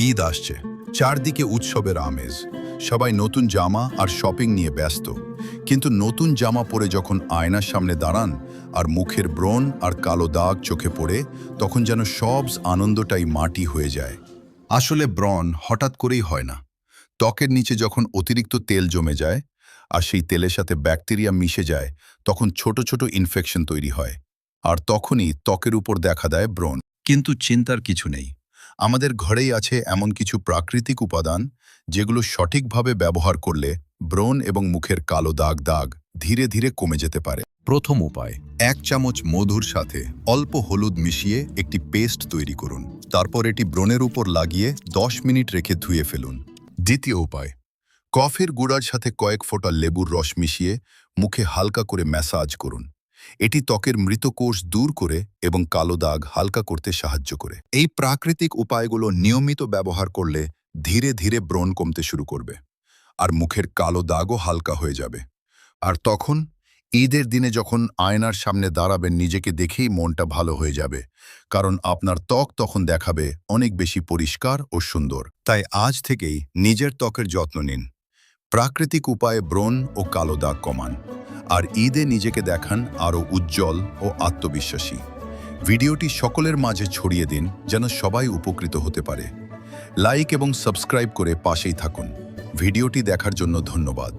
ঈদ আসছে, চারদিকে উৎসবের আমেজ। সবাই নতুন জামা আর শপিং নিয়ে ব্যস্ত, কিন্তু নতুন জামা পরে যখন আয়নার সামনে দাঁড়ান আর মুখের ব্রণ আর কালো দাগ চোখে পড়ে, তখন যেন সব আনন্দটাই মাটি হয়ে যায়। আসলে ব্রণ হঠাৎ করেই হয় না। ত্বকের নিচে যখন অতিরিক্ত তেল জমে যায় আর সেই তেলের সাথে ব্যাকটেরিয়া মিশে যায়, তখন ছোট ছোট ইনফেকশন তৈরি হয়, আর তখনই ত্বকের উপর দেখা দেয় ব্রণ। কিন্তু চিন্তার কিছু নেই, আমাদের ঘরেই আছে এমন কিছু প্রাকৃতিক উপাদান যেগুলো সঠিকভাবে ব্যবহার করলে ব্রণ এবং মুখের কালো দাগ দাগ ধীরে ধীরে কমে যেতে পারে। প্রথম উপায়, 1 চামচ মধুর সাথে অল্প হলুদ মিশিয়ে একটি পেস্ট তৈরি করুন। তারপর এটি ব্রণের উপর লাগিয়ে 10 মিনিট রেখে ধুয়ে ফেলুন। দ্বিতীয় উপায়, কফির গুঁড়ার সাথে কয়েক ফোঁটা লেবুর রস মিশিয়ে মুখে হালকা করে ম্যাসাজ করুন। এটি ত্বকের মৃত কোষ দূর করে এবং কালো দাগ হালকা করতে সাহায্য করে। এই প্রাকৃতিক উপায়গুলো নিয়মিত ব্যবহার করলে ধীরে ধীরে ব্রণ কমতে শুরু করবে, আর মুখের কালো দাগও হালকা হয়ে যাবে। আর তখন ঈদের দিনে যখন আয়নার সামনে দাঁড়াবেন, নিজেকে দেখেই মনটা ভালো হয়ে যাবে, কারণ আপনার ত্বক তখন দেখাবে অনেক বেশি পরিষ্কার ও সুন্দর। তাই আজ থেকেই নিজের ত্বকের যত্ন নিন, প্রাকৃতিক উপায়ে ব্রণ ও কালো দাগ কমান, আর ঈদে নিজেকে দেখান আরও উজ্জ্বল ও আত্মবিশ্বাসী। ভিডিওটি সকলের মাঝে ছড়িয়ে দিন যেন সবাই উপকৃত হতে পারে। লাইক এবং সাবস্ক্রাইব করে পাশেই থাকুন। ভিডিওটি দেখার জন্য ধন্যবাদ।